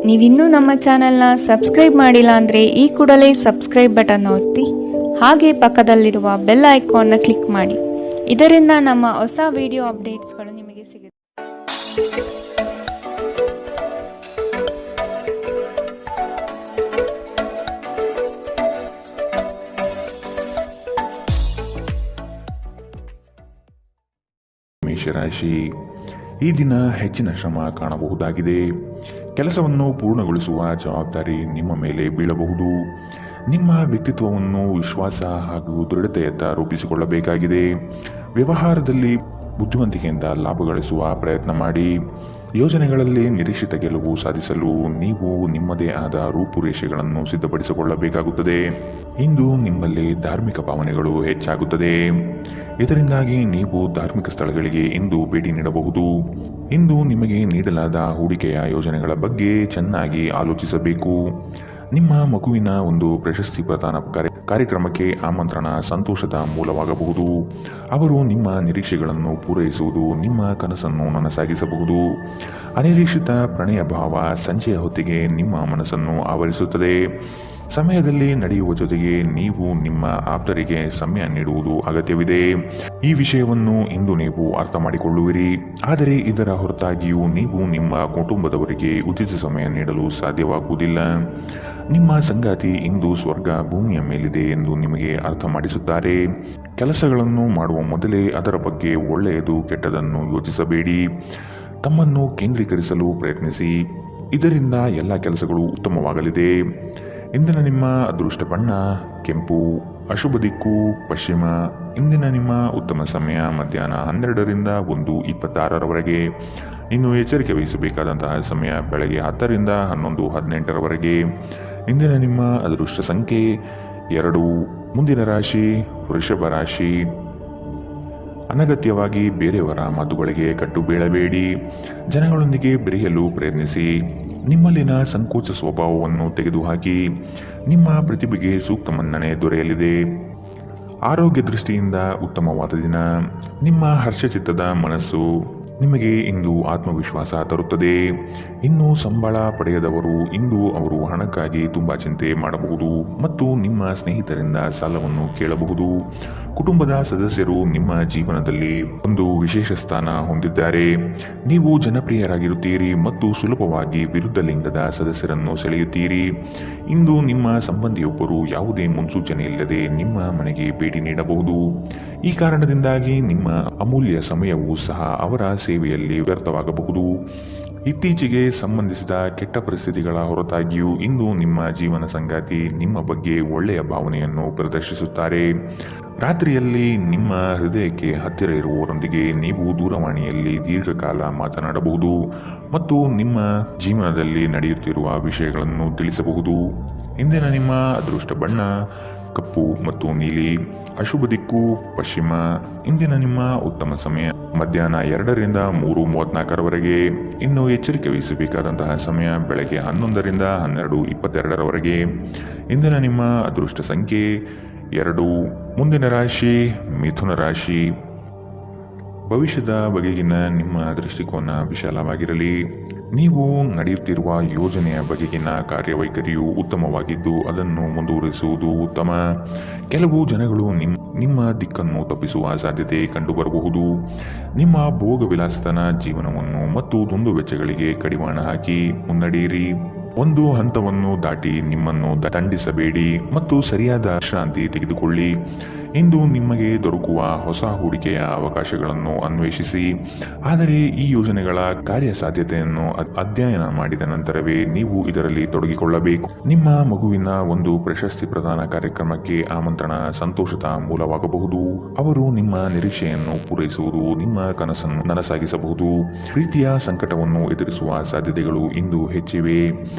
ನೀವಿನ್ನೂ ನಮ್ಮ ಚಾನೆಲ್ನ ಸಬ್ಸ್ಕ್ರೈಬ್ ಮಾಡಿಲ್ಲ ಅಂದರೆ ಈ ಕೂಡಲೇ ಸಬ್ಸ್ಕ್ರೈಬ್ ಬಟನ್ ಒತ್ತಿ ಹಾಗೆ ಪಕ್ಕದಲ್ಲಿರುವ ಬೆಲ್ ಐಕಾನ್ನ ಕ್ಲಿಕ್ ಮಾಡಿ. ಇದರಿಂದ ನಮ್ಮ ಹೊಸ ವಿಡಿಯೋ ಅಪ್ಡೇಟ್ಸ್ಗಳು ನಿಮಗೆ ಸಿಗುತ್ತೆ. ಮೇಷರಾಶಿ, ಈ ದಿನ ಹೆಚ್ಚಿನ ಶ್ರಮ ಕಾಣಬಹುದಾಗಿದೆ. ಕೆಲಸವನ್ನು ಪೂರ್ಣಗೊಳಿಸುವ ಜವಾಬ್ದಾರಿ ನಿಮ್ಮ ಮೇಲೆ ಬೀಳಬಹುದು. ನಿಮ್ಮ ವ್ಯಕ್ತಿತ್ವವನ್ನು ವಿಶ್ವಾಸ ಹಾಗೂ ದೃಢತೆಯತ್ತ ರೂಪಿಸಿಕೊಳ್ಳಬೇಕಾಗಿದೆ. ವ್ಯವಹಾರದಲ್ಲಿ ಬುದ್ಧಿವಂತಿಕೆಯಿಂದ ಲಾಭ ಗಳಿಸುವ ಪ್ರಯತ್ನ ಮಾಡಿ. ಯೋಜನೆಗಳಲ್ಲಿ ನಿರೀಕ್ಷಿತ ಗೆಲುವು ಸಾಧಿಸಲು ನೀವು ನಿಮ್ಮದೇ ಆದ ರೂಪುರೇಷೆಗಳನ್ನು ಸಿದ್ಧಪಡಿಸಿಕೊಳ್ಳಬೇಕಾಗುತ್ತದೆ. ಇಂದು ನಿಮ್ಮಲ್ಲಿ ಧಾರ್ಮಿಕ ಭಾವನೆಗಳು ಹೆಚ್ಚಾಗುತ್ತದೆ. ಇದರಿಂದಾಗಿ ನೀವು ಧಾರ್ಮಿಕ ಸ್ಥಳಗಳಿಗೆ ಇಂದು ಭೇಟಿ ನೀಡಬಹುದು. ಇಂದು ನಿಮಗೆ ನೀಡಲಾದ ಹೂಡಿಕೆಯ ಯೋಜನೆಗಳ ಬಗ್ಗೆ ಚೆನ್ನಾಗಿ ಆಲೋಚಿಸಬೇಕು. ನಿಮ್ಮ ಮಗುವಿನ ಒಂದು ಪ್ರಶಸ್ತಿ ಪ್ರದಾನ ಕಾರ್ಯಕ್ರಮಕ್ಕೆ ಆಮಂತ್ರಣ ಸಂತೋಷದ ಮೂಲವಾಗಬಹುದು. ಅವರು ನಿಮ್ಮ ನಿರೀಕ್ಷೆಗಳನ್ನು ಪೂರೈಸುವುದು ನಿಮ್ಮ ಕನಸನ್ನು ನನಸಾಗಿಸಬಹುದು. ಅನಿರೀಕ್ಷಿತ ಪ್ರಣಯ ಭಾವ ಸಂಜೆಯ ಹೊತ್ತಿಗೆ ನಿಮ್ಮ ಮನಸ್ಸನ್ನು ಆವರಿಸುತ್ತದೆ. ಸಮಯದಲ್ಲಿ ನಡೆಯುವ ಜೊತೆಗೆ ನೀವು ನಿಮ್ಮ ಆಪ್ತರಿಗೆ ಸಮಯ ನೀಡುವುದು ಅಗತ್ಯವಿದೆ. ಈ ವಿಷಯವನ್ನು ಇಂದು ನೀವು ಅರ್ಥ ಮಾಡಿಕೊಳ್ಳುವಿರಿ. ಆದರೆ ಇದರ ಹೊರತಾಗಿಯೂ ನೀವು ನಿಮ್ಮ ಕುಟುಂಬದವರಿಗೆ ಉಚಿತ ಸಮಯ ನೀಡಲು ಸಾಧ್ಯವಾಗುವುದಿಲ್ಲ. ನಿಮ್ಮ ಸಂಗಾತಿ ಇಂದು ಸ್ವರ್ಗ ಭೂಮಿಯ ಮೇಲಿದೆ ಎಂದು ನಿಮಗೆ ಅರ್ಥ ಮಾಡಿಸುತ್ತಾರೆ. ಕೆಲಸಗಳನ್ನು ಮಾಡುವ ಮೊದಲೇ ಅದರ ಬಗ್ಗೆ ಒಳ್ಳೆಯದು ಕೆಟ್ಟದನ್ನು ಯೋಚಿಸಬೇಡಿ. ತಮ್ಮನ್ನು ಕೇಂದ್ರೀಕರಿಸಲು ಪ್ರಯತ್ನಿಸಿ. ಇದರಿಂದ ಎಲ್ಲ ಕೆಲಸಗಳು ಉತ್ತಮವಾಗಲಿದೆ. ಇಂದಿನ ನಿಮ್ಮ ಅದೃಷ್ಟ ಬಣ್ಣ ಕೆಂಪು, ಅಶುಭ ದಿಕ್ಕು ಪಶ್ಚಿಮ. ಇಂದಿನ ನಿಮ್ಮ ಉತ್ತಮ ಸಮಯ ಮಧ್ಯಾಹ್ನ 12ರಿಂದ 1:26ರವರೆಗೆ. ಇನ್ನು ಎಚ್ಚರಿಕೆ ವಹಿಸಬೇಕಾದಂತಹ ಸಮಯ ಬೆಳಗ್ಗೆ 10ರಿಂದ 11:18ರವರೆಗೆ. ಇಂದಿನ ನಿಮ್ಮ ಅದೃಷ್ಟ ಸಂಖ್ಯೆ 2. ಮುಂದಿನ ರಾಶಿ ವೃಷಭ ರಾಶಿ. ಅನಗತ್ಯವಾಗಿ ಬೇರೆಯವರ ಮಾತುಗಳಿಗೆ ಕಟ್ಟು ಬೀಳಬೇಡಿ. ಜನಗಳೊಂದಿಗೆ ಬೆರೆಯಲು ಪ್ರಯತ್ನಿಸಿ. ನಿಮ್ಮಲ್ಲಿನ ಸಂಕೋಚ ಸ್ವಭಾವವನ್ನು ತೆಗೆದುಹಾಕಿ. ನಿಮ್ಮ ಪ್ರತಿಭೆಗೆ ಸೂಕ್ತ ಮನ್ನಣೆ ದೊರೆಯಲಿದೆ. ಆರೋಗ್ಯ ದೃಷ್ಟಿಯಿಂದ ಉತ್ತಮವಾದ ದಿನ. ನಿಮ್ಮ ಹರ್ಷಚಿತ್ತದ ಮನಸ್ಸು ನಿಮಗೆ ಇಂದು ಆತ್ಮವಿಶ್ವಾಸ ತರುತ್ತದೆ. ಇನ್ನು ಸಂಬಳ ಪಡೆಯದವರು ಇಂದು ಅವರು ಹಣಕ್ಕಾಗಿ ತುಂಬ ಚಿಂತೆ ಮಾಡಬಹುದು ಮತ್ತು ನಿಮ್ಮ ಸ್ನೇಹಿತರಿಂದ ಸಾಲವನ್ನು ಕೇಳಬಹುದು. ಕುಟುಂಬದ ಸದಸ್ಯರು ನಿಮ್ಮ ಜೀವನದಲ್ಲಿ ಒಂದು ವಿಶೇಷ ಸ್ಥಾನ ಹೊಂದಿದ್ದಾರೆ. ನೀವು ಜನಪ್ರಿಯರಾಗಿರುತ್ತೀರಿ ಮತ್ತು ಸುಲಭವಾಗಿ ವಿರುದ್ಧ ಲಿಂಗದ ಸದಸ್ಯರನ್ನು ಸೆಳೆಯುತ್ತೀರಿ. ಇಂದು ನಿಮ್ಮ ಸಂಬಂಧಿಯೊಬ್ಬರು ಯಾವುದೇ ಮುನ್ಸೂಚನೆ ಇಲ್ಲದೆ ನಿಮ್ಮ ಮನೆಗೆ ಭೇಟಿ ನೀಡಬಹುದು. ಈ ಕಾರಣದಿಂದಾಗಿ ನಿಮ್ಮ ಅಮೂಲ್ಯ ಸಮಯವೂ ಸಹ ಅವರ ಸೇವೆಯಲ್ಲಿ ವ್ಯರ್ಥವಾಗಬಹುದು. ಇತ್ತೀಚೆಗೆ ಸಂಬಂಧಿಸಿದ ಕೆಟ್ಟ ಪರಿಸ್ಥಿತಿಗಳ ಹೊರತಾಗಿಯೂ ಇಂದು ನಿಮ್ಮ ಜೀವನ ಸಂಗಾತಿ ನಿಮ್ಮ ಬಗ್ಗೆ ಒಳ್ಳೆಯ ಭಾವನೆಯನ್ನು ಪ್ರದರ್ಶಿಸುತ್ತಾರೆ. ರಾತ್ರಿಯಲ್ಲಿ ನಿಮ್ಮ ಹೃದಯಕ್ಕೆ ಹತ್ತಿರ ಇರುವವರೊಂದಿಗೆ ನೀವು ದೂರವಾಣಿಯಲ್ಲಿ ದೀರ್ಘಕಾಲ ಮಾತನಾಡಬಹುದು ಮತ್ತು ನಿಮ್ಮ ಜೀವನದಲ್ಲಿ ನಡೆಯುತ್ತಿರುವ ವಿಷಯಗಳನ್ನು ತಿಳಿಸಬಹುದು. ಇಂದಿನ ನಿಮ್ಮ ಅದೃಷ್ಟ ಬಣ್ಣ ಕಪ್ಪು ಮತ್ತು ನೀಲಿ, ಅಶುಭ ದಿಕ್ಕು ಪಶ್ಚಿಮ. ಇಂದಿನ ನಿಮ್ಮ ಉತ್ತಮ ಸಮಯ ಮಧ್ಯಾಹ್ನ 2ರಿಂದ 3:34ರವರೆಗೆ. ಇನ್ನು ಎಚ್ಚರಿಕೆ ವಹಿಸಬೇಕಾದಂತಹ ಸಮಯ ಬೆಳಗ್ಗೆ 11ರಿಂದ 12:22ರವರೆಗೆ. ಇಂದಿನ ನಿಮ್ಮ ಅದೃಷ್ಟ ಸಂಖ್ಯೆ 2. ಮುಂದಿನ ರಾಶಿ ಮಿಥುನ ರಾಶಿ. ಭವಿಷ್ಯದ ಬಗೆಗಿನ ನಿಮ್ಮ ದೃಷ್ಟಿಕೋನ ವಿಶಾಲವಾಗಿರಲಿ. ನೀವು ನಡೆಯುತ್ತಿರುವ ಯೋಜನೆಯ ಬಗೆಗಿನ ಕಾರ್ಯವೈಖರಿಯು ಉತ್ತಮವಾಗಿದ್ದು ಅದನ್ನು ಮುಂದುವರಿಸುವುದು ಉತ್ತಮ. ಕೆಲವು ಜನಗಳು ನಿಮ್ಮ ದಿಕ್ಕನ್ನು ತಪ್ಪಿಸುವ ಸಾಧ್ಯತೆ ಕಂಡುಬರಬಹುದು. ನಿಮ್ಮ ಭೋಗ ವಿಲಾಸತನ ಜೀವನವನ್ನು ಮತ್ತು ದುಂದು ವೆಚ್ಚಗಳಿಗೆ ಕಡಿವಾಣ ಹಾಕಿ ಮುನ್ನಡೆಯಿರಿ. ಒಂದು ಹಂತವನ್ನು ದಾಟಿ ನಿಮ್ಮನ್ನು ದಂಡಿಸಬೇಡಿ ಮತ್ತು ಸರಿಯಾದ ವಿಶ್ರಾಂತಿ ತೆಗೆದುಕೊಳ್ಳಿ. ಇಂದು ನಿಮಗೆ ದೊರಕುವ ಹೊಸ ಹೂಡಿಕೆಯ ಅವಕಾಶಗಳನ್ನು ಅನ್ವೇಷಿಸಿ. ಆದರೆ ಈ ಯೋಜನೆಗಳ ಕಾರ್ಯಸಾಧ್ಯತೆಯನ್ನು ಅಧ್ಯಯನ ಮಾಡಿದ ನಂತರವೇ ನೀವು ಇದರಲ್ಲಿ ತೊಡಗಿಕೊಳ್ಳಬೇಕು. ನಿಮ್ಮ ಮಗುವಿನ ಒಂದು ಪ್ರಶಸ್ತಿ ಪ್ರದಾನ ಕಾರ್ಯಕ್ರಮಕ್ಕೆ ಆಮಂತ್ರಣ ಸಂತೋಷದ ಮೂಲವಾಗಬಹುದು. ಅವರು ನಿಮ್ಮ ನಿರೀಕ್ಷೆಯನ್ನು ಪೂರೈಸುವುದು ನಿಮ್ಮ ಕನಸನ್ನು ನನಸಾಗಿಸಬಹುದು. ಪ್ರೀತಿಯ ಸಂಕಟವನ್ನು ಎದುರಿಸುವ ಸಾಧ್ಯತೆಗಳು ಇಂದು ಹೆಚ್ಚಿವೆ.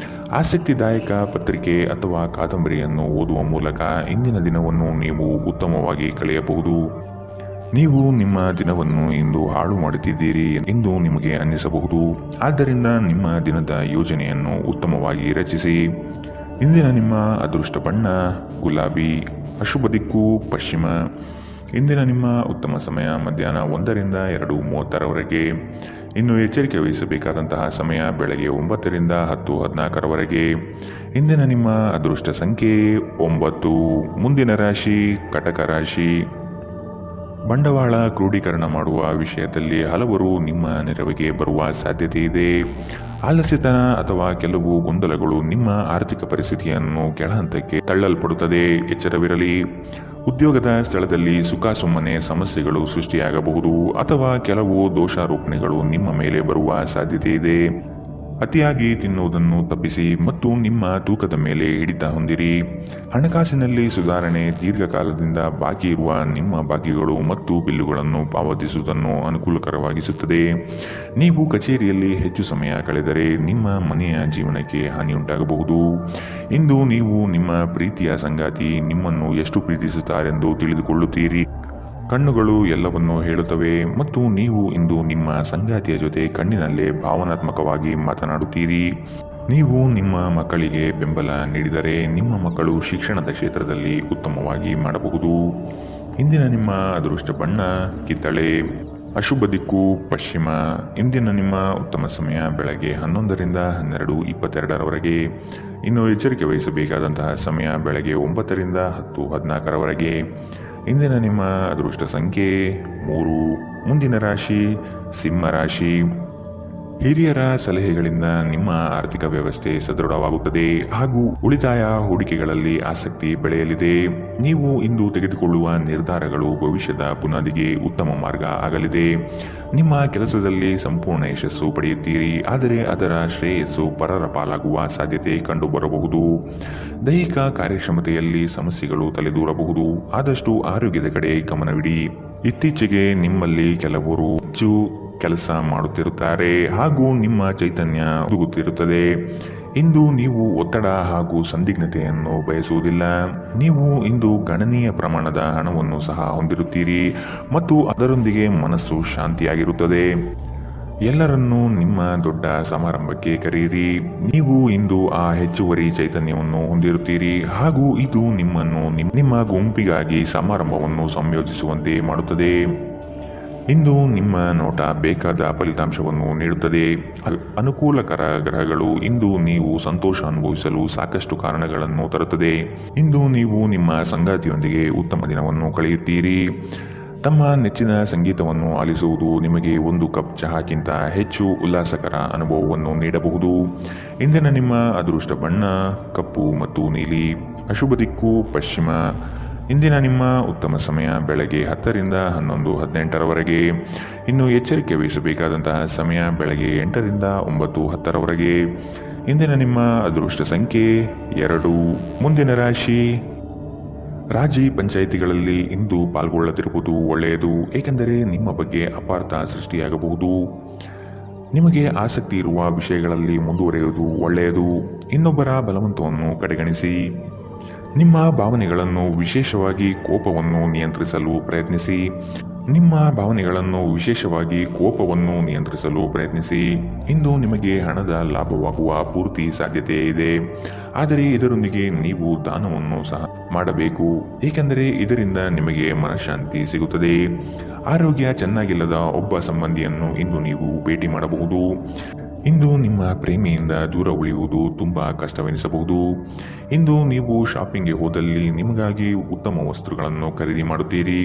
ಆಸಕ್ತಿದಾಯಕ ಪತ್ರಿಕೆ ಅಥವಾ ಕಾದಂಬರಿಯನ್ನು ಓದುವ ಮೂಲಕ ಇಂದಿನ ದಿನವನ್ನು ನೀವು ಉತ್ತಮವಾಗಿ ಕಳೆಯಬಹುದು. ನೀವು ನಿಮ್ಮ ದಿನವನ್ನು ಇಂದು ಹಾಳು ಮಾಡುತ್ತಿದ್ದೀರಿ ಎಂದು ನಿಮಗೆ ಅನ್ನಿಸಬಹುದು. ಆದ್ದರಿಂದ ನಿಮ್ಮ ದಿನದ ಯೋಜನೆಯನ್ನು ಉತ್ತಮವಾಗಿ ರಚಿಸಿ. ಇಂದಿನ ನಿಮ್ಮ ಅದೃಷ್ಟ ಬಣ್ಣ ಗುಲಾಬಿ, ಅಶುಭ ದಿಕ್ಕು ಪಶ್ಚಿಮ. ಇಂದಿನ ನಿಮ್ಮ ಉತ್ತಮ ಸಮಯ ಮಧ್ಯಾಹ್ನ 1ರಿಂದ 2:30ರವರೆಗೆ. ಇನ್ನು ಎಚ್ಚರಿಕೆ ವಹಿಸಬೇಕಾದಂತಹ ಸಮಯ ಬೆಳಗ್ಗೆ 9 ರಿಂದ 10:14 ಇಂದಿನ ನಿಮ್ಮ ಅದೃಷ್ಟ ಸಂಖ್ಯೆ 9. ಮುಂದಿನ ರಾಶಿ ಕಟಕ ರಾಶಿ. ಬಂಡವಾಳ ಕ್ರೋಢೀಕರಣ ಮಾಡುವ ವಿಷಯದಲ್ಲಿ ಹಲವರು ನಿಮ್ಮ ನೆರವಿಗೆ ಬರುವ ಸಾಧ್ಯತೆ ಇದೆ. ಆಲಸ್ಯತನ ಅಥವಾ ಕೆಲವು ಗೊಂದಲಗಳು ನಿಮ್ಮ ಆರ್ಥಿಕ ಪರಿಸ್ಥಿತಿಯನ್ನು ಕೆಳಹಂತಕ್ಕೆ ತಳ್ಳಲ್ಪಡುತ್ತದೆ. ಎಚ್ಚರವಿರಲಿ. ಉದ್ಯೋಗದ ಸ್ಥಳದಲ್ಲಿ ಸುಮ್ಮನೆ ಸಮಸ್ಯೆಗಳು ಸೃಷ್ಟಿಯಾಗಬಹುದು ಅಥವಾ ಕೆಲವು ದೋಷಾರೋಪಣೆಗಳು ನಿಮ್ಮ ಮೇಲೆ ಬರುವ ಸಾಧ್ಯತೆ ಇದೆ. ಅತಿಯಾಗಿ ತಿನ್ನುವುದನ್ನು ತಪ್ಪಿಸಿ ಮತ್ತು ನಿಮ್ಮ ತೂಕದ ಮೇಲೆ ಹಿಡಿತ ಹೊಂದಿರಿ. ಹಣಕಾಸಿನಲ್ಲಿ ಸುಧಾರಣೆ. ದೀರ್ಘಕಾಲದಿಂದ ಬಾಕಿ ಇರುವ ನಿಮ್ಮ ಬಾಕಿಗಳು ಮತ್ತು ಬಿಲ್ಲುಗಳನ್ನು ಪಾವತಿಸುವುದನ್ನು ಅನುಕೂಲಕರವಾಗಿಸುತ್ತದೆ. ನೀವು ಕಚೇರಿಯಲ್ಲಿ ಹೆಚ್ಚು ಸಮಯ ಕಳೆದರೆ ನಿಮ್ಮ ಮನೆಯ ಜೀವನಕ್ಕೆ ಹಾನಿಯುಂಟಾಗಬಹುದು. ಇಂದು ನೀವು ನಿಮ್ಮ ಪ್ರೀತಿಯ ಸಂಗಾತಿ ನಿಮ್ಮನ್ನು ಎಷ್ಟು ಪ್ರೀತಿಸುತ್ತಾರೆಂದು ತಿಳಿದುಕೊಳ್ಳುತ್ತೀರಿ. ಕಣ್ಣುಗಳು ಎಲ್ಲವನ್ನೂ ಹೇಳುತ್ತವೆ ಮತ್ತು ನೀವು ಇಂದು ನಿಮ್ಮ ಸಂಗಾತಿಯ ಜೊತೆ ಕಣ್ಣಿನಲ್ಲೇ ಭಾವನಾತ್ಮಕವಾಗಿ ಮಾತನಾಡುತ್ತೀರಿ. ನೀವು ನಿಮ್ಮ ಮಕ್ಕಳಿಗೆ ಬೆಂಬಲ ನೀಡಿದರೆ ನಿಮ್ಮ ಮಕ್ಕಳು ಶಿಕ್ಷಣದ ಕ್ಷೇತ್ರದಲ್ಲಿ ಉತ್ತಮವಾಗಿ ಮಾಡಬಹುದು. ಇಂದಿನ ನಿಮ್ಮ ಅದೃಷ್ಟ ಬಣ್ಣ ಕಿತ್ತಳೆ. ಅಶುಭ ದಿಕ್ಕು ಪಶ್ಚಿಮ. ಇಂದಿನ ನಿಮ್ಮ ಉತ್ತಮ ಸಮಯ ಬೆಳಗ್ಗೆ 11 ರಿಂದ 12:22. ಇನ್ನು ಎಚ್ಚರಿಕೆ ವಹಿಸಬೇಕಾದಂತಹ ಸಮಯ ಬೆಳಗ್ಗೆ 9 ರಿಂದ 10:14. ಇಂದಿನ ನಿಮ್ಮ ಅದೃಷ್ಟ ಸಂಖ್ಯೆ 3. ಮುಂದಿನ ರಾಶಿ ಸಿಂಹ ರಾಶಿ. ಹಿರಿಯರ ಸಲಹೆಗಳಿಂದ ನಿಮ್ಮ ಆರ್ಥಿಕ ವ್ಯವಸ್ಥೆ ಸದೃಢವಾಗುತ್ತದೆ ಹಾಗೂ ಉಳಿತಾಯ ಹೂಡಿಕೆಗಳಲ್ಲಿ ಆಸಕ್ತಿ ಬೆಳೆಯಲಿದೆ. ನೀವು ಇಂದು ತೆಗೆದುಕೊಳ್ಳುವ ನಿರ್ಧಾರಗಳು ಭವಿಷ್ಯದ ಬುನಾದಿಗೆ ಉತ್ತಮ ಮಾರ್ಗ ಆಗಲಿದೆ. ನಿಮ್ಮ ಕೆಲಸದಲ್ಲಿ ಸಂಪೂರ್ಣ ಯಶಸ್ಸು ಪಡೆಯುತ್ತೀರಿ, ಆದರೆ ಅದರ ಶ್ರೇಯಸ್ಸು ಪರರ ಪಾಲಾಗುವ ಸಾಧ್ಯತೆ ಕಂಡುಬರಬಹುದು. ದೈಹಿಕ ಕಾರ್ಯಕ್ಷಮತೆಯಲ್ಲಿ ಸಮಸ್ಯೆಗಳು ತಲೆದೂರಬಹುದು. ಆದಷ್ಟು ಆರೋಗ್ಯದ ಕಡೆ ಗಮನವಿಡಿ. ಇತ್ತೀಚೆಗೆ ನಿಮ್ಮಲ್ಲಿ ಕೆಲವರು ಹೆಚ್ಚು ಕೆಲಸ ಮಾಡುತ್ತಿರುತ್ತಾರೆ ಹಾಗೂ ನಿಮ್ಮ ಚೈತನ್ಯ ಹುದುಗುತ್ತಿರುತ್ತದೆ. ಇಂದು ನೀವು ಒತ್ತಡ ಹಾಗೂ ಸಂದಿಗ್ಧತೆಯನ್ನು ಬಯಸುವುದಿಲ್ಲ. ನೀವು ಇಂದು ಗಣನೀಯ ಪ್ರಮಾಣದ ಹಣವನ್ನು ಸಹ ಹೊಂದಿರುತ್ತೀರಿ ಮತ್ತು ಅದರೊಂದಿಗೆ ಮನಸ್ಸು ಶಾಂತಿಯಾಗಿರುತ್ತದೆ. ಎಲ್ಲರನ್ನೂ ನಿಮ್ಮ ದೊಡ್ಡ ಸಮಾರಂಭಕ್ಕೆ ಕರೆಯಿರಿ. ನೀವು ಇಂದು ಆ ಹೆಚ್ಚುವರಿ ಚೈತನ್ಯವನ್ನು ಹೊಂದಿರುತ್ತೀರಿ ಹಾಗೂ ಇದು ನಿಮ್ಮನ್ನು ನಿಮ್ಮ ಗುಂಪಿಗಾಗಿ ಸಮಾರಂಭವನ್ನು ಸಂಯೋಜಿಸುವಂತೆ ಮಾಡುತ್ತದೆ. ಇಂದು ನಿಮ್ಮ ನೋಟ ಬೇಕಾದ ಫಲಿತಾಂಶವನ್ನು ನೀಡುತ್ತದೆ. ಅನುಕೂಲಕರ ಗ್ರಹಗಳು ಇಂದು ನೀವು ಸಂತೋಷ ಅನುಭವಿಸಲು ಸಾಕಷ್ಟು ಕಾರಣಗಳನ್ನು ತರುತ್ತದೆ. ಇಂದು ನೀವು ನಿಮ್ಮ ಸಂಗಾತಿಯೊಂದಿಗೆ ಉತ್ತಮ ದಿನವನ್ನು ಕಳೆಯುತ್ತೀರಿ. ತಮ್ಮ ನೆಚ್ಚಿನ ಸಂಗೀತವನ್ನು ಆಲಿಸುವುದು ನಿಮಗೆ 1 ಕಪ್ ಚಹಾಕ್ಕಿಂತ ಹೆಚ್ಚು ಉಲ್ಲಾಸಕರ ಅನುಭವವನ್ನು ನೀಡಬಹುದು. ಇಂದಿನ ನಿಮ್ಮ ಅದೃಷ್ಟ ಬಣ್ಣ ಕಪ್ಪು ಮತ್ತು ನೀಲಿ. ಅಶುಭ ದಿಕ್ಕು ಪಶ್ಚಿಮ. ಇಂದಿನ ನಿಮ್ಮ ಉತ್ತಮ ಸಮಯ ಬೆಳಗ್ಗೆ 10 ರಿಂದ 11:18. ಇನ್ನು ಎಚ್ಚರಿಕೆ ವಹಿಸಬೇಕಾದಂತಹ ಸಮಯ ಬೆಳಗ್ಗೆ 8 ರಿಂದ 9:10. ಇಂದಿನ ನಿಮ್ಮ ಅದೃಷ್ಟ ಸಂಖ್ಯೆ 2. ಮುಂದಿನ ರಾಶಿ ರಾಜಿ ಪಂಚಾಯಿತಿಗಳಲ್ಲಿ ಇಂದು ಪಾಲ್ಗೊಳ್ಳದಿರುವುದು ಒಳ್ಳೆಯದು, ಏಕೆಂದರೆ ನಿಮ್ಮ ಬಗ್ಗೆ ಅಪಾರ್ಥ ಸೃಷ್ಟಿಯಾಗಬಹುದು. ನಿಮಗೆ ಆಸಕ್ತಿ ಇರುವ ವಿಷಯಗಳಲ್ಲಿ ಮುಂದುವರಿಯುವುದು ಒಳ್ಳೆಯದು. ಇನ್ನೊಬ್ಬರ ಬಲವಂತವನ್ನು ಕಡೆಗಣಿಸಿ. ನಿಮ್ಮ ಭಾವನೆಗಳನ್ನು ವಿಶೇಷವಾಗಿ ಕೋಪವನ್ನು ನಿಯಂತ್ರಿಸಲು ಪ್ರಯತ್ನಿಸಿ. ಇಂದು ನಿಮಗೆ ಹಣದ ಲಾಭವಾಗುವ ಪೂರ್ತಿ ಸಾಧ್ಯತೆ ಇದೆ, ಆದರೆ ಇದರೊಂದಿಗೆ ನೀವು ದಾನವನ್ನು ಸಹ ಮಾಡಬೇಕು, ಏಕೆಂದರೆ ಇದರಿಂದ ನಿಮಗೆ ಮನಃಶಾಂತಿ ಸಿಗುತ್ತದೆ. ಆರೋಗ್ಯ ಚೆನ್ನಾಗಿಲ್ಲದ ಒಬ್ಬ ಸಂಬಂಧಿಯನ್ನು ಇಂದು ನೀವು ಭೇಟಿ ಮಾಡಬಹುದು. ಇಂದು ನಿಮ್ಮ ಪ್ರೇಮಿಯಿಂದ ದೂರ ಉಳಿಯುವುದು ತುಂಬ ಕಷ್ಟವೆನಿಸಬಹುದು. ಇಂದು ನೀವು ಶಾಪಿಂಗ್ಗೆ ಹೋದಲ್ಲಿ ನಿಮಗಾಗಿ ಉತ್ತಮ ವಸ್ತುಗಳನ್ನು ಖರೀದಿ ಮಾಡುತ್ತೀರಿ.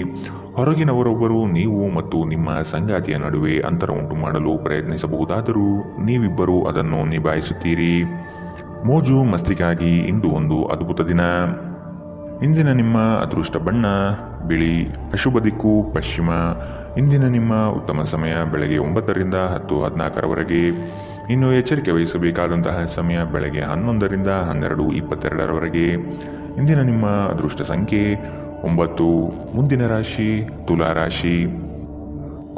ಹೊರಗಿನವರೊಬ್ಬರು ನೀವು ಮತ್ತು ನಿಮ್ಮ ಸಂಗಾತಿಯ ನಡುವೆ ಅಂತರ ಉಂಟು ಮಾಡಲು ಪ್ರಯತ್ನಿಸಬಹುದಾದರೂ ನೀವಿಬ್ಬರೂ ಅದನ್ನು ನಿಭಾಯಿಸುತ್ತೀರಿ. ಮೋಜು ಮಸ್ತಿಗಾಗಿ ಇಂದು ಒಂದು ಅದ್ಭುತ ದಿನ. ಇಂದಿನ ನಿಮ್ಮ ಅದೃಷ್ಟ ಬಣ್ಣ ಬಿಳಿ. ಅಶುಭ ದಿಕ್ಕು ಪಶ್ಚಿಮ. ಇಂದಿನ ನಿಮ್ಮ ಉತ್ತಮ ಸಮಯ ಬೆಳಗ್ಗೆ 9 ರಿಂದ 10:14. ಇನ್ನು ಎಚ್ಚರಿಕೆ ವಹಿಸಬೇಕಾದಂತಹ ಸಮಯ ಬೆಳಗ್ಗೆ 11 ರಿಂದ 12:22. ಇಂದಿನ ನಿಮ್ಮ ಅದೃಷ್ಟ ಸಂಖ್ಯೆ 9. ಮುಂದಿನ ರಾಶಿ ತುಲಾ ರಾಶಿ.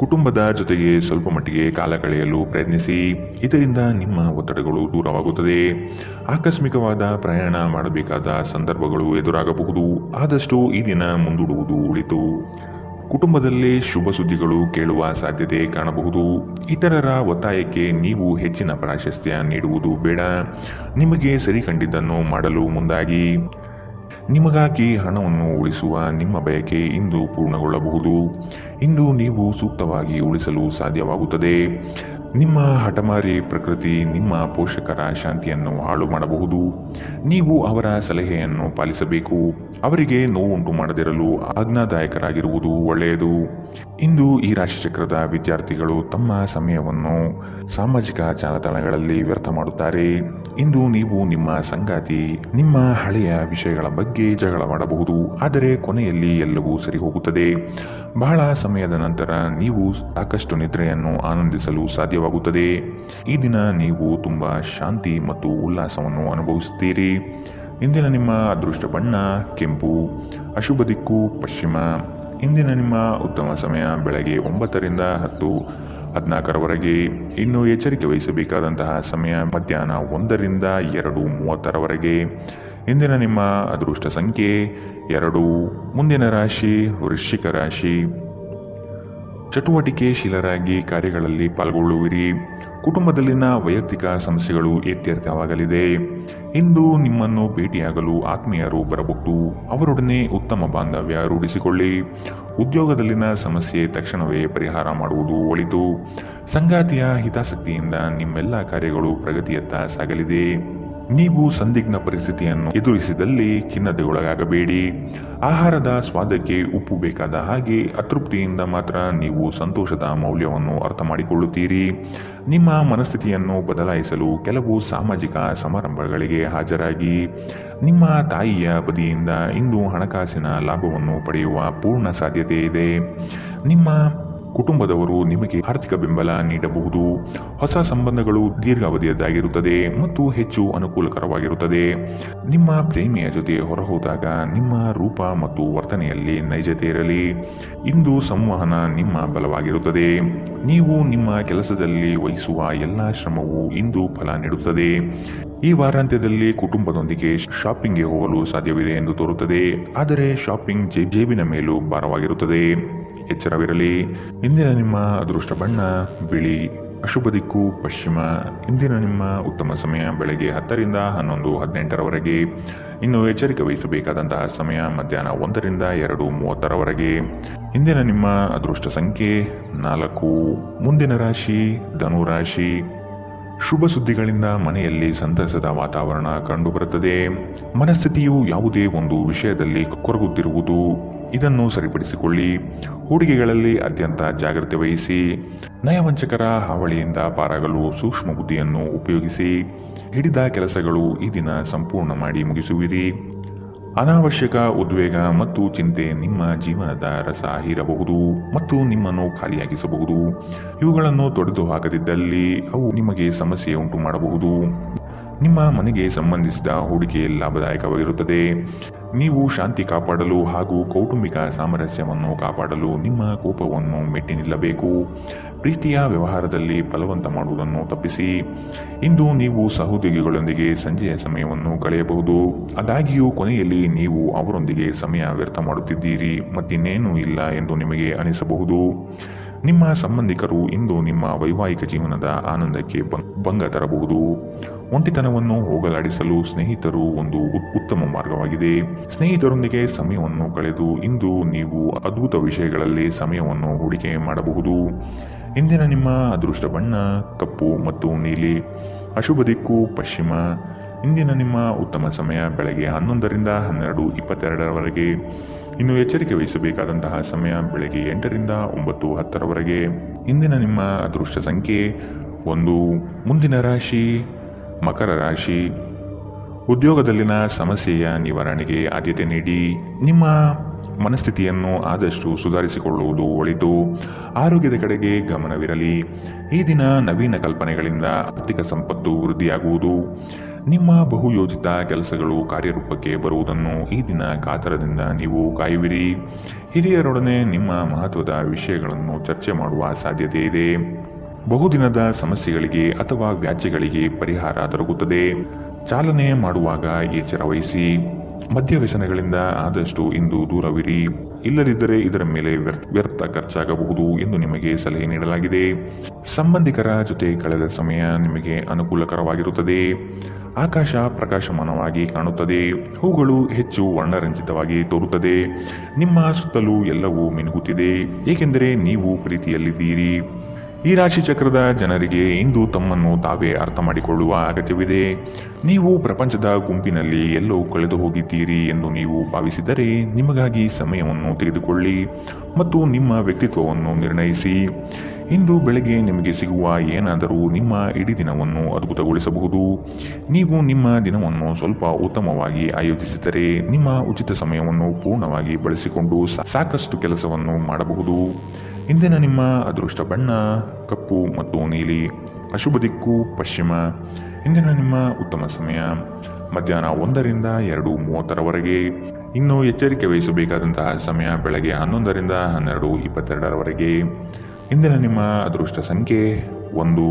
ಕುಟುಂಬದ ಜೊತೆಗೆ ಸ್ವಲ್ಪ ಮಟ್ಟಿಗೆ ಕಾಲ ಕಳೆಯಲು ಪ್ರಯತ್ನಿಸಿ. ಇದರಿಂದ ನಿಮ್ಮ ಒತ್ತಡಗಳು ದೂರವಾಗುತ್ತದೆ. ಆಕಸ್ಮಿಕವಾದ ಪ್ರಯಾಣ ಮಾಡಬೇಕಾದ ಸಂದರ್ಭಗಳು ಎದುರಾಗಬಹುದು. ಆದಷ್ಟು ಈ ದಿನ ಮುಂದೂಡುವುದು ಒಳಿತು. ಕುಟುಂಬದಲ್ಲಿ ಶುಭ ಸುದ್ದಿಗಳು ಕೇಳುವ ಸಾಧ್ಯತೆ ಕಾಣಬಹುದು. ಇತರರ ಒತ್ತಾಯಕ್ಕೆ ನೀವು ಹೆಚ್ಚಿನ ಪ್ರಾಶಸ್ತ್ಯ ನೀಡುವುದು ಬೇಡ. ನಿಮಗೆ ಸರಿ ಕಂಡಿದ್ದನ್ನು ಮಾಡಲು ಮುಂದಾಗಿ. ನಿಮಗಾಗಿ ಹಣವನ್ನು ಉಳಿಸುವ ನಿಮ್ಮ ಬಯಕೆ ಇಂದು ಪೂರ್ಣಗೊಳ್ಳಬಹುದು. ಇಂದು ನೀವು ಸೂಕ್ತವಾಗಿ ಉಳಿಸಲು ಸಾಧ್ಯವಾಗುತ್ತದೆ. ನಿಮ್ಮ ಹಠಮಾರಿ ಪ್ರಕೃತಿ ನಿಮ್ಮ ಪೋಷಕರ ಶಾಂತಿಯನ್ನು ಹಾಳು ಮಾಡಬಹುದು. ನೀವು ಅವರ ಸಲಹೆಯನ್ನು ಪಾಲಿಸಬೇಕು. ಅವರಿಗೆ ನೋವುಂಟು ಮಾಡದಿರಲು ಆಜ್ಞಾದಾಯಕರಾಗಿರುವುದು ಒಳ್ಳೆಯದು. ಇಂದು ಈ ರಾಶಿಚಕ್ರದ ವಿದ್ಯಾರ್ಥಿಗಳು ತಮ್ಮ ಸಮಯವನ್ನು ಸಾಮಾಜಿಕ ಜಾಲತಾಣಗಳಲ್ಲಿ ವ್ಯರ್ಥ ಮಾಡುತ್ತಾರೆ. ಇಂದು ನೀವು ನಿಮ್ಮ ಸಂಗಾತಿ ನಿಮ್ಮ ಹಳೆಯ ವಿಷಯಗಳ ಬಗ್ಗೆ ಜಗಳವಾಡಬಹುದು, ಆದರೆ ಕೊನೆಯಲ್ಲಿ ಎಲ್ಲವೂ ಸರಿ ಹೋಗುತ್ತದೆ. ಬಹಳ ಸಮಯದ ನಂತರ ನೀವು ಸಾಕಷ್ಟು ನಿದ್ರೆಯನ್ನು ಆನಂದಿಸಲು ಸಾಧ್ಯವಾಗುತ್ತದೆ. ಈ ದಿನ ನೀವು ತುಂಬ ಶಾಂತಿ ಮತ್ತು ಉಲ್ಲಾಸವನ್ನು ಅನುಭವಿಸುತ್ತೀರಿ. ಇಂದಿನ ನಿಮ್ಮ ಅದೃಷ್ಟ ಬಣ್ಣ ಕೆಂಪು, ಅಶುಭ ದಿಕ್ಕು ಪಶ್ಚಿಮ. ಇಂದಿನ ನಿಮ್ಮ ಉತ್ತಮ ಸಮಯ ಬೆಳಗ್ಗೆ 9ರಿಂದ 10:14ರವರೆಗೆ. ಇನ್ನು ಎಚ್ಚರಿಕೆ ವಹಿಸಬೇಕಾದಂತಹ ಸಮಯ ಮಧ್ಯಾಹ್ನ 1ರಿಂದ 2:30ರವರೆಗೆ. ಇಂದಿನ ನಿಮ್ಮ ಅದೃಷ್ಟ ಸಂಖ್ಯೆ 2. ಮುಂದಿನ ರಾಶಿ ವೃಶ್ಚಿಕ ರಾಶಿ. ಚಟುವಟಿಕೆಶೀಲರಾಗಿ ಕಾರ್ಯಗಳಲ್ಲಿ ಪಾಲ್ಗೊಳ್ಳುವಿರಿ. ಕುಟುಂಬದಲ್ಲಿನ ವೈಯಕ್ತಿಕ ಸಮಸ್ಯೆಗಳು ಇತ್ಯರ್ಥವಾಗಲಿದೆ. ಇಂದು ನಿಮ್ಮನ್ನು ಭೇಟಿಯಾಗಲು ಆತ್ಮೀಯರು ಬರಬಹುದು. ಅವರೊಡನೆ ಉತ್ತಮ ಬಾಂಧವ್ಯ ರೂಢಿಸಿಕೊಳ್ಳಿ. ಉದ್ಯೋಗದಲ್ಲಿನ ಸಮಸ್ಯೆ ತಕ್ಷಣವೇ ಪರಿಹಾರ ಮಾಡುವುದು ಒಳಿತು. ಸಂಗಾತಿಯ ಹಿತಾಸಕ್ತಿಯಿಂದ ನಿಮ್ಮೆಲ್ಲ ಕಾರ್ಯಗಳು ಪ್ರಗತಿಯತ್ತ ಸಾಗಲಿದೆ. ನೀವು ಸಂದಿಗ್ಧ ಪರಿಸ್ಥಿತಿಯನ್ನು ಎದುರಿಸಿದಲ್ಲಿ ಖಿನ್ನತೆಗೊಳಗಾಗಬೇಡಿ. ಆಹಾರದ ಸ್ವಾದಕ್ಕೆ ಉಪ್ಪು ಬೇಕಾದ ಹಾಗೆ ಅತೃಪ್ತಿಯಿಂದ ಮಾತ್ರ ನೀವು ಸಂತೋಷದ ಮೌಲ್ಯವನ್ನು ಅರ್ಥ ಮಾಡಿಕೊಳ್ಳುತ್ತೀರಿ. ನಿಮ್ಮ ಮನಸ್ಥಿತಿಯನ್ನು ಬದಲಾಯಿಸಲು ಕೆಲವು ಸಾಮಾಜಿಕ ಸಮಾರಂಭಗಳಿಗೆ ಹಾಜರಾಗಿ. ನಿಮ್ಮ ತಾಯಿಯ ಬದಿಯಿಂದ ಇಂದು ಹಣಕಾಸಿನ ಲಾಭವನ್ನು ಪಡೆಯುವ ಪೂರ್ಣ ಸಾಧ್ಯತೆ ಇದೆ. ನಿಮ್ಮ ಕುಟುಂಬದವರು ನಿಮಗೆ ಆರ್ಥಿಕ ಬೆಂಬಲ ನೀಡಬಹುದು. ಹೊಸ ಸಂಬಂಧಗಳು ದೀರ್ಘಾವಧಿಯದ್ದಾಗಿರುತ್ತದೆ ಮತ್ತು ಹೆಚ್ಚು ಅನುಕೂಲಕರವಾಗಿರುತ್ತದೆ. ನಿಮ್ಮ ಪ್ರೇಮಿಯ ಜೊತೆ ಹೊರಹೋದಾಗ ನಿಮ್ಮ ರೂಪ ಮತ್ತು ವರ್ತನೆಯಲ್ಲಿ ನೈಜತೆ ಇರಲಿ. ಇಂದು ಸಂವಹನ ನಿಮ್ಮ ಬಲವಾಗಿರುತ್ತದೆ. ನೀವು ನಿಮ್ಮ ಕೆಲಸದಲ್ಲಿ ವಹಿಸುವ ಎಲ್ಲ ಶ್ರಮವು ಇಂದು ಫಲ ನೀಡುತ್ತದೆ. ಈ ವಾರಾಂತ್ಯದಲ್ಲಿ ಕುಟುಂಬದೊಂದಿಗೆ ಶಾಪಿಂಗ್ಗೆ ಹೋಗಲು ಸಾಧ್ಯವಿದೆ ಎಂದು ತೋರುತ್ತದೆ, ಆದರೆ ಶಾಪಿಂಗ್ ಜೇಬಿನ ಮೇಲೂ ಭಾರವಾಗಿರುತ್ತದೆ. ಎಚ್ಚರವಿರಲಿ. ಇಂದಿನ ನಿಮ್ಮ ಅದೃಷ್ಟ ಬಣ್ಣ ಬಿಳಿ, ಅಶುಭ ದಿಕ್ಕು ಪಶ್ಚಿಮ. ಇಂದಿನ ನಿಮ್ಮ ಉತ್ತಮ ಸಮಯ ಬೆಳಗ್ಗೆ 10ರಿಂದ 11:18ರವರೆಗೆ. ಇನ್ನು ಎಚ್ಚರಿಕೆ ವಹಿಸಬೇಕಾದಂತಹ ಸಮಯ ಮಧ್ಯಾಹ್ನ 1ರಿಂದ 2:30ರವರೆಗೆ. ಇಂದಿನ ನಿಮ್ಮ ಅದೃಷ್ಟ ಸಂಖ್ಯೆ 4. ಮುಂದಿನ ರಾಶಿ ಧನುರಾಶಿ. ಶುಭ ಸುದ್ದಿಗಳಿಂದ ಮನೆಯಲ್ಲಿ ಸಂತಸದ ವಾತಾವರಣ ಕಂಡುಬರುತ್ತದೆ. ಮನಸ್ಥಿತಿಯು ಯಾವುದೇ ಒಂದು ವಿಷಯದಲ್ಲಿ ಕೊರಗುತ್ತಿರುವುದು, ಇದನ್ನು ಸರಿಪಡಿಸಿಕೊಳ್ಳಿ. ಹೂಡಿಕೆಗಳಲ್ಲಿ ಅತ್ಯಂತ ಜಾಗ್ರತೆ ವಹಿಸಿ. ನಯವಂಚಕರ ಹಾವಳಿಯಿಂದ ಪಾರಾಗಲು ಸೂಕ್ಷ್ಮ ಬುದ್ಧಿಯನ್ನು ಉಪಯೋಗಿಸಿ. ಹಿಡಿದ ಕೆಲಸಗಳು ಈ ದಿನ ಸಂಪೂರ್ಣ ಮಾಡಿ ಮುಗಿಸುವಿರಿ. ಅನಾವಶ್ಯಕ ಉದ್ವೇಗ ಮತ್ತು ಚಿಂತೆ ನಿಮ್ಮ ಜೀವನದ ರಸ ಹೀರಬಹುದು ಮತ್ತು ನಿಮ್ಮನ್ನು ಖಾಲಿಯಾಗಿಸಬಹುದು. ಇವುಗಳನ್ನು ತೊಡೆದು ಹಾಕದಿದ್ದಲ್ಲಿ ಅವು ನಿಮಗೆ ಸಮಸ್ಯೆ ಉಂಟು ಮಾಡಬಹುದು. ನಿಮ್ಮ ಮನೆಗೆ ಸಂಬಂಧಿಸಿದ ಹೂಡಿಕೆ ಲಾಭದಾಯಕವಾಗಿರುತ್ತದೆ. ನೀವು ಶಾಂತಿ ಕಾಪಾಡಲು ಹಾಗೂ ಕೌಟುಂಬಿಕ ಸಾಮರಸ್ಯವನ್ನು ಕಾಪಾಡಲು ನಿಮ್ಮ ಕೋಪವನ್ನು ಮೆಟ್ಟಿ ನಿಲ್ಲಬೇಕು. ಪ್ರೀತಿಯ ವ್ಯವಹಾರದಲ್ಲಿ ಬಲವಂತ ಮಾಡುವುದನ್ನು ತಪ್ಪಿಸಿ. ಇಂದು ನೀವು ಸಹೋದ್ಯೋಗಿಗಳೊಂದಿಗೆ ಸಂಜೆಯ ಸಮಯವನ್ನು ಕಳೆಯಬಹುದು. ಆದಾಗ್ಯೂ ಕೊನೆಯಲ್ಲಿ ನೀವು ಅವರೊಂದಿಗೆ ಸಮಯ ವ್ಯರ್ಥ ಮಾಡುತ್ತಿದ್ದೀರಿ ಮತ್ತಿನ್ನೇನೂ ಇಲ್ಲ ಎಂದು ನಿಮಗೆ ಅನಿಸಬಹುದು. ನಿಮ್ಮ ಸಂಬಂಧಿಕರು ಇಂದು ನಿಮ್ಮ ವೈವಾಹಿಕ ಜೀವನದ ಆನಂದಕ್ಕೆ ಭಂಗ ತರಬಹುದು. ಒಂಟಿತನವನ್ನು ಹೋಗಲಾಡಿಸಲು ಸ್ನೇಹಿತರು ಒಂದು ಉತ್ತಮ ಮಾರ್ಗವಾಗಿದೆ. ಸ್ನೇಹಿತರೊಂದಿಗೆ ಸಮಯವನ್ನು ಕಳೆದು ಇಂದು ನೀವು ಅದ್ಭುತ ವಿಷಯಗಳಲ್ಲಿ ಸಮಯವನ್ನು ಹೂಡಿಕೆ ಮಾಡಬಹುದು. ಇಂದಿನ ನಿಮ್ಮ ಅದೃಷ್ಟ ಬಣ್ಣ ಕಪ್ಪು ಮತ್ತು ನೀಲಿ, ಅಶುಭ ದಿಕ್ಕು ಪಶ್ಚಿಮ. ಇಂದಿನ ನಿಮ್ಮ ಉತ್ತಮ ಸಮಯ ಬೆಳಗ್ಗೆ 11ರಿಂದ 12:22ರವರೆಗೆ. ಇನ್ನು ಎಚ್ಚರಿಕೆ ವಹಿಸಬೇಕಾದಂತಹ ಸಮಯ ಬೆಳಗ್ಗೆ 8ರಿಂದ 9:10ರವರೆಗೆ. ಇಂದಿನ ನಿಮ್ಮ ಅದೃಷ್ಟ ಸಂಖ್ಯೆ 1. ಮುಂದಿನ ರಾಶಿ ಮಕರ ರಾಶಿ. ಉದ್ಯೋಗದಲ್ಲಿನ ಸಮಸ್ಯೆಯ ನಿವಾರಣೆಗೆ ಆದ್ಯತೆ ನೀಡಿ. ನಿಮ್ಮ ಮನಸ್ಥಿತಿಯನ್ನು ಆದಷ್ಟು ಸುಧಾರಿಸಿಕೊಳ್ಳುವುದು ಒಳಿತು. ಆರೋಗ್ಯದ ಕಡೆಗೆ ಗಮನವಿರಲಿ. ಈ ದಿನ ನವೀನ ಕಲ್ಪನೆಗಳಿಂದ ಆರ್ಥಿಕ ಸಂಪತ್ತು ವೃದ್ಧಿಯಾಗುವುದು. ನಿಮ್ಮ ಬಹುಯೋಜಿತ ಕೆಲಸಗಳು ಕಾರ್ಯರೂಪಕ್ಕೆ ಬರುವುದನ್ನು ಈ ದಿನ ಕಾತರದಿಂದ ನೀವು ಕಾಯುವಿರಿ. ಹಿರಿಯರೊಡನೆ ನಿಮ್ಮ ಮಹತ್ವದ ವಿಷಯಗಳನ್ನು ಚರ್ಚೆ ಮಾಡುವ ಸಾಧ್ಯತೆ ಇದೆ. ಬಹುದಿನದ ಸಮಸ್ಯೆಗಳಿಗೆ ಅಥವಾ ವ್ಯಾಜ್ಯಗಳಿಗೆ ಪರಿಹಾರ ದೊರಕುತ್ತದೆ. ಚಾಲನೆ ಮಾಡುವಾಗ ಎಚ್ಚರ ವಹಿಸಿ. ಮದ್ಯವ್ಯಸನಗಳಿಂದ ಆದಷ್ಟು ಇಂದು ದೂರವಿರಿ. ಇಲ್ಲದಿದ್ದರೆ ಇದರ ಮೇಲೆ ವ್ಯರ್ಥ ಖರ್ಚಾಗಬಹುದು ಎಂದು ನಿಮಗೆ ಸಲಹೆ ನೀಡಲಾಗಿದೆ. ಸಂಬಂಧಿಕರ ಜೊತೆ ಕಳೆದ ಸಮಯ ನಿಮಗೆ ಅನುಕೂಲಕರವಾಗಿರುತ್ತದೆ. ಆಕಾಶ ಪ್ರಕಾಶಮಾನವಾಗಿ ಕಾಣುತ್ತದೆ. ಹೂಗಳು ಹೆಚ್ಚು ವರ್ಣರಂಜಿತವಾಗಿ ತೋರುತ್ತದೆ. ನಿಮ್ಮ ಸುತ್ತಲೂ ಎಲ್ಲವೂ ಮಿನುಗುತ್ತಿದೆ, ಏಕೆಂದರೆ ನೀವು ಪ್ರೀತಿಯಲ್ಲಿದ್ದೀರಿ. ಈ ರಾಶಿ ಚಕ್ರದ ಜನರಿಗೆ ಇಂದು ತಮ್ಮನ್ನು ತಾವೇ ಅರ್ಥ ಮಾಡಿಕೊಳ್ಳುವ ಅಗತ್ಯವಿದೆ. ನೀವು ಪ್ರಪಂಚದ ಗುಂಪಿನಲ್ಲಿ ಎಲ್ಲೋ ಕಳೆದು ಹೋಗಿದ್ದೀರಿ ಎಂದು ನೀವು ಭಾವಿಸಿದರೆ ನಿಮಗಾಗಿ ಸಮಯವನ್ನು ತೆಗೆದುಕೊಳ್ಳಿ ಮತ್ತು ನಿಮ್ಮ ವ್ಯಕ್ತಿತ್ವವನ್ನು ನಿರ್ಣಯಿಸಿ. ಇಂದು ಬೆಳಗ್ಗೆ ನಿಮಗೆ ಸಿಗುವ ಏನಾದರೂ ನಿಮ್ಮ ಇಡೀ ದಿನವನ್ನು ಅದ್ಭುತಗೊಳಿಸಬಹುದು. ನೀವು ನಿಮ್ಮ ದಿನವನ್ನು ಸ್ವಲ್ಪ ಉತ್ತಮವಾಗಿ ಆಯೋಜಿಸಿದರೆ ನಿಮ್ಮ ಉಚಿತ ಸಮಯವನ್ನು ಪೂರ್ಣವಾಗಿ ಬಳಸಿಕೊಂಡು ಸಾಕಷ್ಟು ಕೆಲಸವನ್ನು ಮಾಡಬಹುದು. ಇಂದಿನ ನಿಮ್ಮ ಅದೃಷ್ಟ ಬಣ್ಣ ಕಪ್ಪು ಮತ್ತು ನೀಲಿ. ಅಶುಭ ದಿಕ್ಕು ಪಶ್ಚಿಮ. ಇಂದಿನ ನಿಮ್ಮ ಉತ್ತಮ ಸಮಯ ಮಧ್ಯಾಹ್ನ 1ರಿಂದ 2:30ರವರೆಗೆ. ಇನ್ನು ಎಚ್ಚರಿಕೆ ವಹಿಸಬೇಕಾದಂತಹ ಸಮಯ ಬೆಳಗ್ಗೆ 11ರಿಂದ 12:22ರವರೆಗೆ. ಇಂದಿನ ನಿಮ್ಮ ಅದೃಷ್ಟ ಸಂಖ್ಯೆ 1.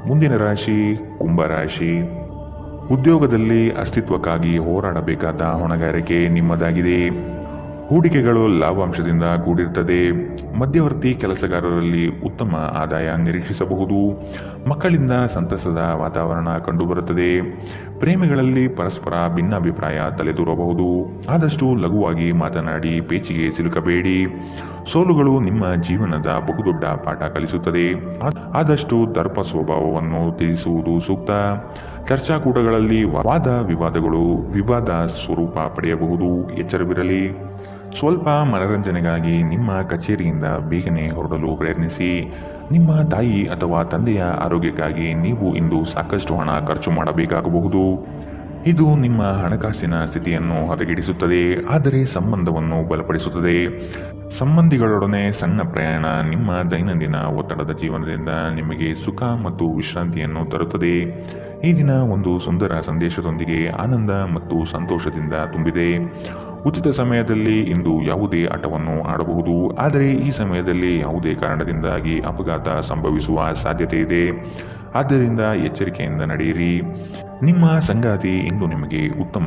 ಮುಂದಿನ ರಾಶಿ ಕುಂಭರಾಶಿ. ಉದ್ಯೋಗದಲ್ಲಿ ಅಸ್ತಿತ್ವಕ್ಕಾಗಿ ಹೋರಾಡಬೇಕಾದ ಹೊಣೆಗಾರಿಕೆ ನಿಮ್ಮದಾಗಿದೆ. ಹೂಡಿಕೆಗಳು ಲಾಭಾಂಶದಿಂದ ಕೂಡಿರುತ್ತದೆ. ಮಧ್ಯವರ್ತಿ ಕೆಲಸಗಾರರಲ್ಲಿ ಉತ್ತಮ ಆದಾಯ ನಿರೀಕ್ಷಿಸಬಹುದು. ಮಕ್ಕಳಿಂದ ಸಂತಸದ ವಾತಾವರಣ ಕಂಡುಬರುತ್ತದೆ. ಪ್ರೇಮಿಗಳಲ್ಲಿ ಪರಸ್ಪರ ಭಿನ್ನಾಭಿಪ್ರಾಯ ತಲೆದೂರಬಹುದು. ಆದಷ್ಟು ಲಘುವಾಗಿ ಮಾತನಾಡಿ ಪೇಚಿಗೆ ಸಿಲುಕಬೇಡಿ. ಸೋಲುಗಳು ನಿಮ್ಮ ಜೀವನದ ಬಹುದೊಡ್ಡ ಪಾಠ ಕಲಿಸುತ್ತದೆ. ಆದಷ್ಟು ದರ್ಪ ಸ್ವಭಾವವನ್ನು ತ್ಯಜಿಸುವುದು ಸೂಕ್ತ. ಚರ್ಚಾಕೂಟಗಳಲ್ಲಿ ವಾದ ವಿವಾದಗಳು ವಿವಾದ ಸ್ವರೂಪ ಪಡೆಯಬಹುದು. ಎಚ್ಚರವಿರಲಿ. ಸ್ವಲ್ಪ ಮನರಂಜನೆಗಾಗಿ ನಿಮ್ಮ ಕಚೇರಿಯಿಂದ ಬೇಗನೆ ಹೊರಡಲು ಪ್ರಯತ್ನಿಸಿ. ನಿಮ್ಮ ತಾಯಿ ಅಥವಾ ತಂದೆಯ ಆರೋಗ್ಯಕ್ಕಾಗಿ ನೀವು ಇಂದು ಸಾಕಷ್ಟು ಹಣ ಖರ್ಚು ಮಾಡಬೇಕಾಗಬಹುದು. ಇದು ನಿಮ್ಮ ಹಣಕಾಸಿನ ಸ್ಥಿತಿಯನ್ನು ಹದಗೆಡಿಸುತ್ತದೆ, ಆದರೆ ಸಂಬಂಧವನ್ನು ಬಲಪಡಿಸುತ್ತದೆ. ಸಂಬಂಧಿಗಳೊಡನೆ ಸಣ್ಣ ಪ್ರಯಾಣ ನಿಮ್ಮ ದೈನಂದಿನ ಒತ್ತಡದ ಜೀವನದಿಂದ ನಿಮಗೆ ಸುಖ ಮತ್ತು ವಿಶ್ರಾಂತಿಯನ್ನು ತರುತ್ತದೆ. ಈ ದಿನ ಒಂದು ಸುಂದರ ಸಂದೇಶದೊಂದಿಗೆ ಆನಂದ ಮತ್ತು ಸಂತೋಷದಿಂದ ತುಂಬಿದೆ. ಉಚಿತ ಸಮಯದಲ್ಲಿ ಇಂದು ಯಾವುದೇ ಆಟವನ್ನು ಆಡಬಹುದು, ಆದರೆ ಈ ಸಮಯದಲ್ಲಿ ಯಾವುದೇ ಕಾರಣದಿಂದಾಗಿ ಅಪಘಾತ ಸಂಭವಿಸುವ ಸಾಧ್ಯತೆ ಇದೆ. ಆದ್ದರಿಂದ ಎಚ್ಚರಿಕೆಯಿಂದ ನಡೆಯಿರಿ. ನಿಮ್ಮ ಸಂಗಾತಿ ಇಂದು ನಿಮಗೆ ಉತ್ತಮ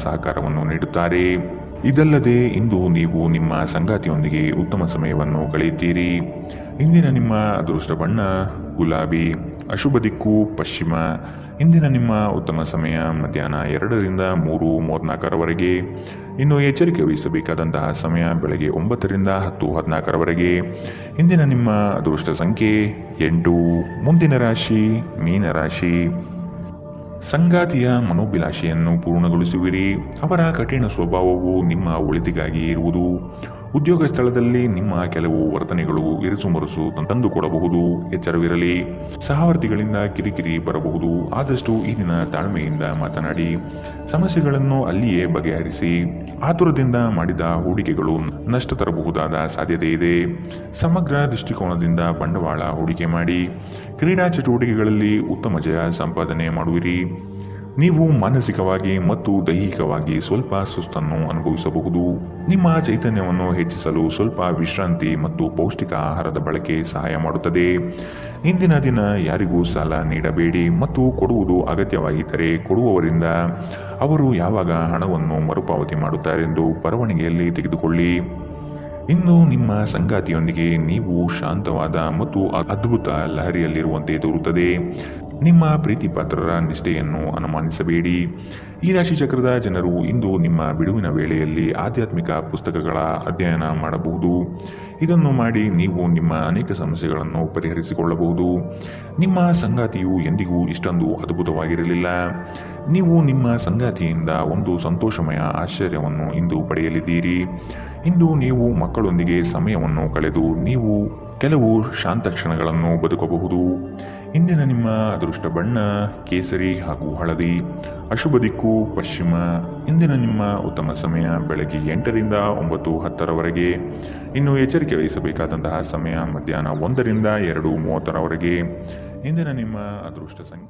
ಸಹಕಾರವನ್ನು ನೀಡುತ್ತಾರೆ. ಇದಲ್ಲದೆ ಇಂದು ನೀವು ನಿಮ್ಮ ಸಂಗಾತಿಯೊಂದಿಗೆ ಉತ್ತಮ ಸಮಯವನ್ನು ಕಳೆಯುತ್ತೀರಿ. ಇಂದಿನ ನಿಮ್ಮ ಅದೃಷ್ಟ ಬಣ್ಣ ಗುಲಾಬಿ. ಅಶುಭ ದಿಕ್ಕು ಪಶ್ಚಿಮ. ಇಂದಿನ ನಿಮ್ಮ ಉತ್ತಮ ಸಮಯ ಮಧ್ಯಾಹ್ನ 2ರಿಂದ 3:34ರವರೆಗೆ. ಇನ್ನು ಎಚ್ಚರಿಕೆ ವಹಿಸಬೇಕಾದಂತಹ ಸಮಯ ಬೆಳಗ್ಗೆ 9ರಿಂದ 10:14ರವರೆಗೆ. ಇಂದಿನ ನಿಮ್ಮ ಅದೃಷ್ಟ ಸಂಖ್ಯೆ 8. ಮುಂದಿನ ರಾಶಿ ಮೀನರಾಶಿ. ಸಂಗಾತಿಯ ಮನೋಭಿಲಾಷೆಯನ್ನು ಪೂರ್ಣಗೊಳಿಸುವಿರಿ. ಅವರ ಕಠಿಣ ಸ್ವಭಾವವು ನಿಮ್ಮ ಒಳಿತಿಗಾಗಿ ಇರುವುದು. ಉದ್ಯೋಗ ಸ್ಥಳದಲ್ಲಿ ನಿಮ್ಮ ಕೆಲವು ವರ್ತನೆಗಳು ಇರುಸುಮುರುಸು ತಂದುಕೊಡಬಹುದು. ಎಚ್ಚರವಿರಲಿ. ಸಹವರ್ತಿಗಳಿಂದ ಕಿರಿಕಿರಿ ಬರಬಹುದು. ಆದಷ್ಟು ಈ ದಿನ ತಾಳ್ಮೆಯಿಂದ ಮಾತನಾಡಿ ಸಮಸ್ಯೆಗಳನ್ನು ಅಲ್ಲಿಯೇ ಬಗೆಹರಿಸಿ. ಆತುರದಿಂದ ಮಾಡಿದ ಹೂಡಿಕೆಗಳು ನಷ್ಟ ತರಬಹುದಾದ ಸಾಧ್ಯತೆ ಇದೆ. ಸಮಗ್ರ ದೃಷ್ಟಿಕೋನದಿಂದ ಬಂಡವಾಳ ಹೂಡಿಕೆ ಮಾಡಿ. ಕ್ರೀಡಾ ಚಟುವಟಿಕೆಗಳಲ್ಲಿ ಉತ್ತಮ ಜಯ ಸಂಪಾದನೆ ಮಾಡುವಿರಿ. ನೀವು ಮಾನಸಿಕವಾಗಿ ಮತ್ತು ದೈಹಿಕವಾಗಿ ಸ್ವಲ್ಪ ಸುಸ್ತನ್ನು ಅನುಭವಿಸಬಹುದು. ನಿಮ್ಮ ಚೈತನ್ಯವನ್ನು ಹೆಚ್ಚಿಸಲು ಸ್ವಲ್ಪ ವಿಶ್ರಾಂತಿ ಮತ್ತು ಪೌಷ್ಟಿಕ ಆಹಾರದ ಬಳಕೆ ಸಹಾಯ ಮಾಡುತ್ತದೆ. ಇಂದಿನ ದಿನ ಯಾರಿಗೂ ಸಾಲ ನೀಡಬೇಡಿ ಮತ್ತು ಕೊಡುವುದು ಅಗತ್ಯವಾಗಿದ್ದರೆ ಕೊಡುವವರಿಂದ ಅವರು ಯಾವಾಗ ಹಣವನ್ನು ಮರುಪಾವತಿ ಮಾಡುತ್ತಾರೆಂದು ಬರವಣಿಗೆಯಲ್ಲಿ ತೆಗೆದುಕೊಳ್ಳಿ. ಇನ್ನು ನಿಮ್ಮ ಸಂಗಾತಿಯೊಂದಿಗೆ ನೀವು ಶಾಂತವಾದ ಮತ್ತು ಅದ್ಭುತ ಲಹರಿಯಲ್ಲಿರುವಂತೆ ತೋರುತ್ತದೆ. ನಿಮ್ಮ ಪ್ರೀತಿ ಪಾತ್ರರ ನಿಷ್ಠೆಯನ್ನು ಅನುಮಾನಿಸಬೇಡಿ. ಈ ರಾಶಿ ಚಕ್ರದ ಜನರು ಇಂದು ನಿಮ್ಮ ಬಿಡುವಿನ ವೇಳೆಯಲ್ಲಿ ಆಧ್ಯಾತ್ಮಿಕ ಪುಸ್ತಕಗಳ ಅಧ್ಯಯನ ಮಾಡಬಹುದು. ಇದನ್ನು ಮಾಡಿ ನೀವು ನಿಮ್ಮ ಅನೇಕ ಸಮಸ್ಯೆಗಳನ್ನು ಪರಿಹರಿಸಿಕೊಳ್ಳಬಹುದು. ನಿಮ್ಮ ಸಂಗಾತಿಯು ಎಂದಿಗೂ ಇಷ್ಟೊಂದು ಅದ್ಭುತವಾಗಿರಲಿಲ್ಲ. ನೀವು ನಿಮ್ಮ ಸಂಗಾತಿಯಿಂದ ಒಂದು ಸಂತೋಷಮಯ ಆಶ್ಚರ್ಯವನ್ನು ಇಂದು ಪಡೆಯಲಿದ್ದೀರಿ. ಇಂದು ನೀವು ಮಕ್ಕಳೊಂದಿಗೆ ಸಮಯವನ್ನು ಕಳೆದು ನೀವು ಕೆಲವು ಶಾಂತ ಕ್ಷಣಗಳನ್ನು ಬದುಕಬಹುದು. ಇಂದಿನ ನಿಮ್ಮ ಅದೃಷ್ಟ ಬಣ್ಣ ಕೇಸರಿ ಹಾಗೂ ಹಳದಿ. ಅಶುಭ ದಿಕ್ಕು ಪಶ್ಚಿಮ. ಇಂದಿನ ನಿಮ್ಮ ಉತ್ತಮ ಸಮಯ ಬೆಳಗ್ಗೆ 8ರಿಂದ 9:10ರವರೆಗೆ. ಇನ್ನು ಎಚ್ಚರಿಕೆ ವಹಿಸಬೇಕಾದಂತಹ ಸಮಯ ಮಧ್ಯಾಹ್ನ 1ರಿಂದ 2:30ರವರೆಗೆ. ಇಂದಿನ ನಿಮ್ಮ ಅದೃಷ್ಟ ಸಂಖ್ಯೆ